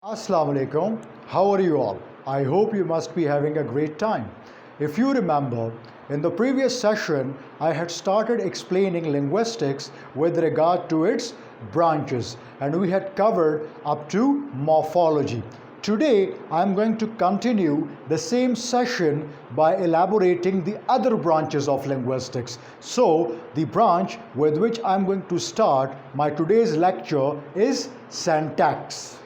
Assalamu alaikum. How are you all? I hope you must be having a great time. If you remember, in the previous session, I had started explaining linguistics with regard to its branches, and we had covered up to morphology. Today, I am going to continue the same session by elaborating the other branches of linguistics. So, the branch with which I am going to start my today's lecture is syntax.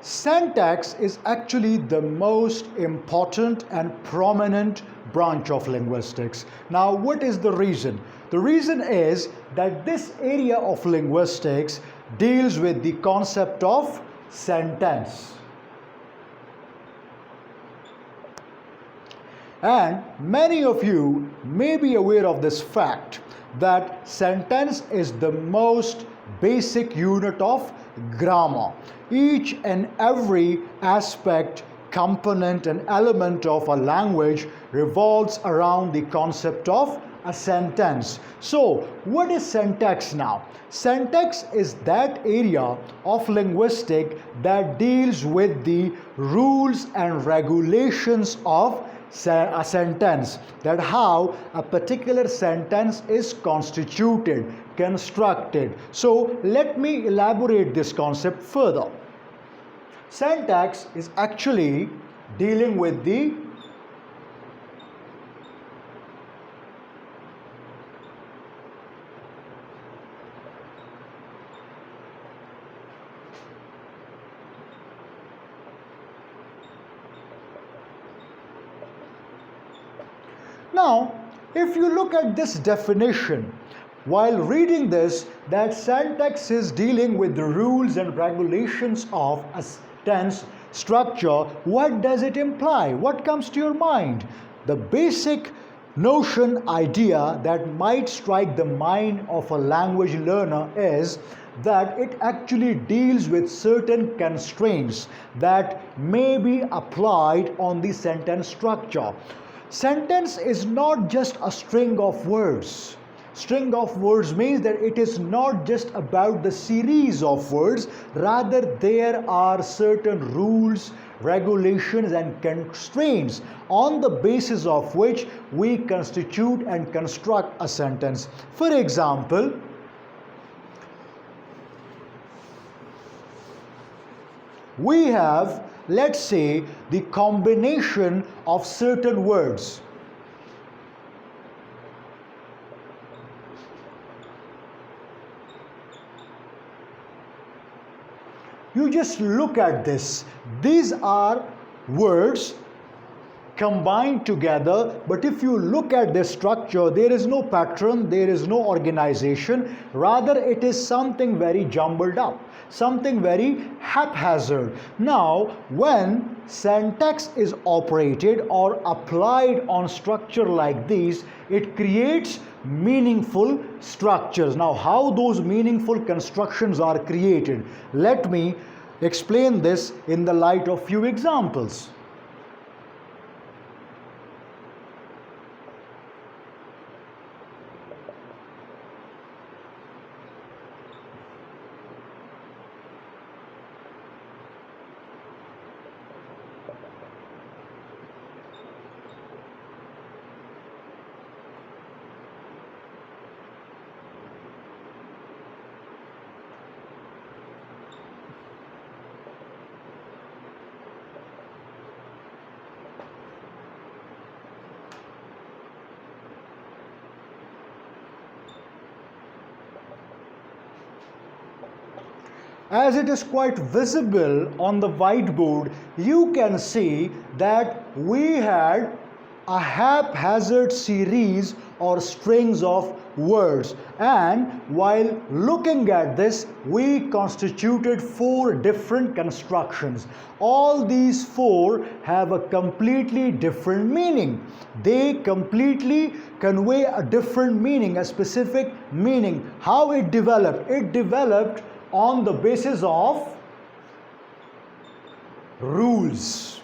Syntax is actually the most important and prominent branch of linguistics. Now, what is the reason? The reason is that this area of linguistics deals with the concept of sentence. And many of you may be aware of this fact that sentence is the most basic unit of grammar. Each and every aspect, component, and element of a language revolves around the concept of a sentence. So, what is syntax now? Syntax is that area of linguistics that deals with the rules and regulations of a sentence, that how a particular sentence is constituted, constructed. So let me elaborate this concept further. Syntax is actually dealing with the Now, if you look at this definition, while reading this, that syntax is dealing with the rules and regulations of a tense structure, what does it imply? What comes to your mind? The basic notion, idea that might strike the mind of a language learner is that it actually deals with certain constraints that may be applied on the sentence structure. Sentence is not just a string of words. String of words means that it is not just about the series of words, rather there are certain rules, regulations and constraints on the basis of which we constitute and construct a sentence. For example, we have, let's say, the combination of certain words. You just look at this. These are words combined together, but if you look at this structure, there is no pattern, there is no organization, rather it is something very jumbled up, something very haphazard. Now, when syntax is operated or applied on structure like these, it creates meaningful structures. Now, how those meaningful constructions are created? Let me explain this in the light of few examples. As it is quite visible on the whiteboard, you can see that we had a haphazard series or strings of words, and while looking at this, we constituted 4 different constructions. All these 4 have a completely different meaning. They completely convey a different meaning, a specific meaning. How it developed? It developed on the basis of rules,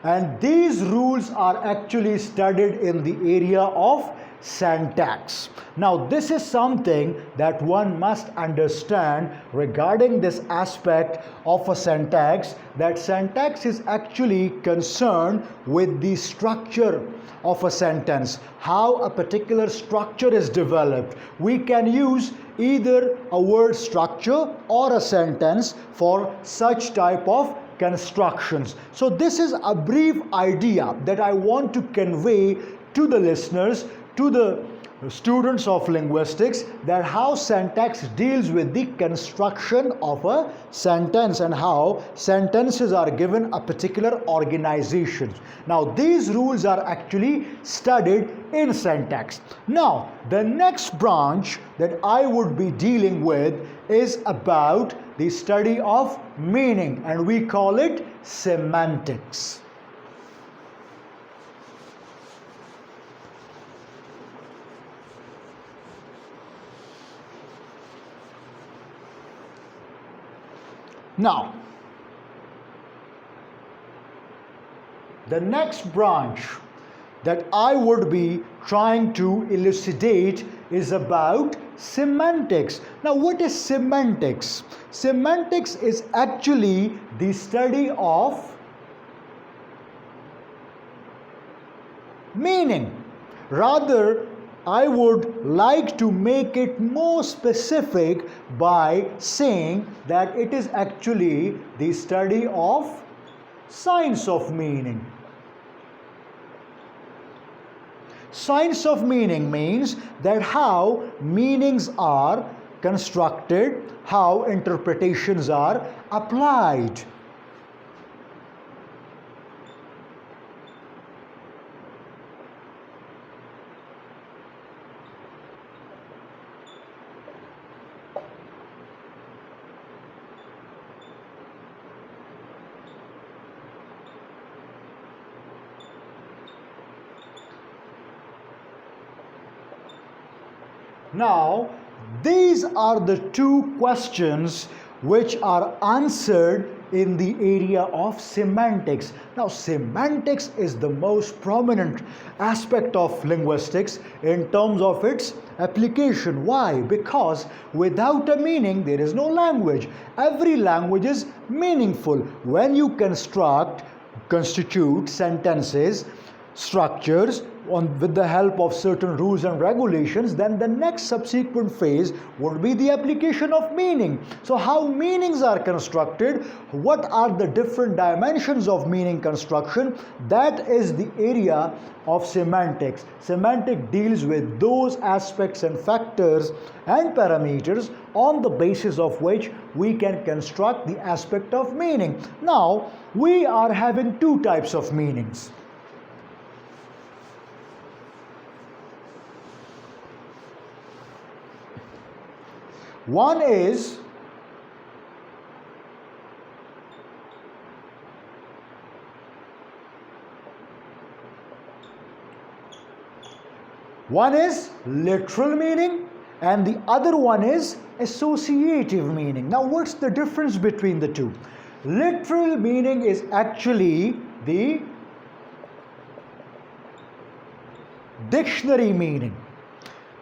and these rules are actually studied in the area of syntax. Now this is something that one must understand regarding this aspect of a syntax, that syntax is actually concerned with the structure of a sentence, how a particular structure is developed. We can use either a word structure or a sentence for such type of constructions. So this is a brief idea that I want to convey to the listeners, to the students of linguistics, that how syntax deals with the construction of a sentence and how sentences are given a particular organization. Now these rules are actually studied in syntax. Now the next branch that I would be dealing with is about the study of meaning, and we call it semantics. Now, the next branch that I would be trying to elucidate is about semantics. Now, what is semantics? Semantics is actually the study of meaning. Rather, I would like to make it more specific by saying that it is actually the study of science of meaning. Science of meaning means that how meanings are constructed, how interpretations are applied. Now, these are the two questions which are answered in the area of semantics. Now, semantics is the most prominent aspect of linguistics in terms of its application. Why? Because without a meaning, there is no language. Every language is meaningful. When you constitute sentences, structures, with the help of certain rules and regulations, then the next subsequent phase would be the application of meaning. So how meanings are constructed, what are the different dimensions of meaning construction, that is the area of semantics. Semantic deals with those aspects and factors and parameters on the basis of which we can construct the aspect of meaning. Now, we are having two types of meanings. One is literal meaning and the other one is associative meaning. Now, what's the difference between the two? Literal meaning is actually the dictionary meaning.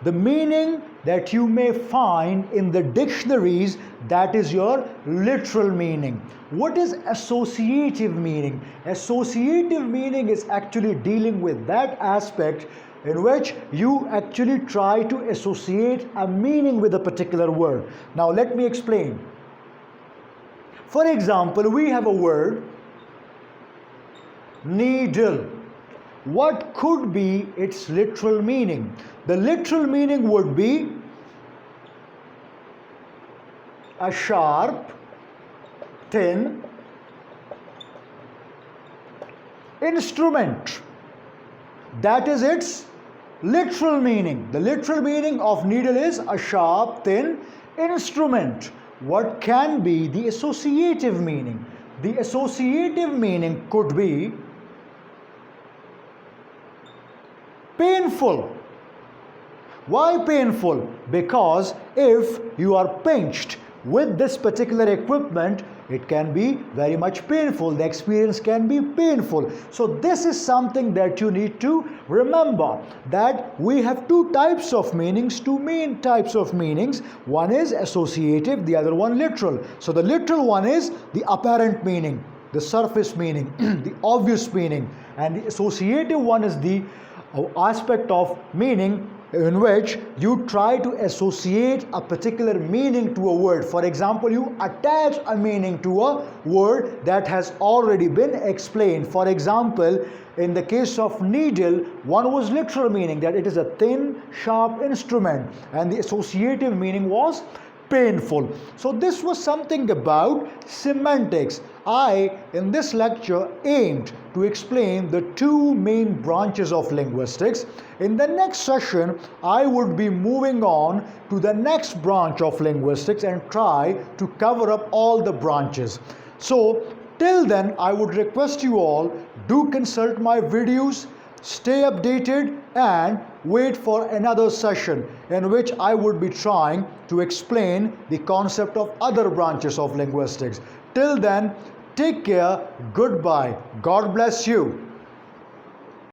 The meaning that you may find in the dictionaries, that is your literal meaning. What is associative meaning? Associative meaning is actually dealing with that aspect in which you actually try to associate a meaning with a particular word. Now let me explain. For example, we have a word needle. What could be its literal meaning? The literal meaning would be a sharp, thin instrument. That is its literal meaning. The literal meaning of needle is a sharp, thin instrument. What can be the associative meaning? The associative meaning could be painful. Why painful? Because if you are pinched with this particular equipment, It can be very much painful. The experience can be painful. So this is something that you need to remember, that we have two types of meanings, two main types of meanings. One is associative, the other one literal. So the literal one is the apparent meaning, the surface meaning, the obvious meaning, and the associative one is the aspect of meaning in which you try to associate a particular meaning to a word. For example, you attach a meaning to a word that has already been explained. For example, in the case of needle, one was literal meaning, that it is a thin, sharp instrument, and the associative meaning was painful. So this was something about semantics. I, in this lecture, aimed to explain the two main branches of linguistics. In the next session, I would be moving on to the next branch of linguistics and try to cover up all the branches. So, till then, I would request you all, do consult my videos, stay updated, and wait for another session in which I would be trying to explain the concept of other branches of linguistics. Till then, take care, goodbye, God bless you.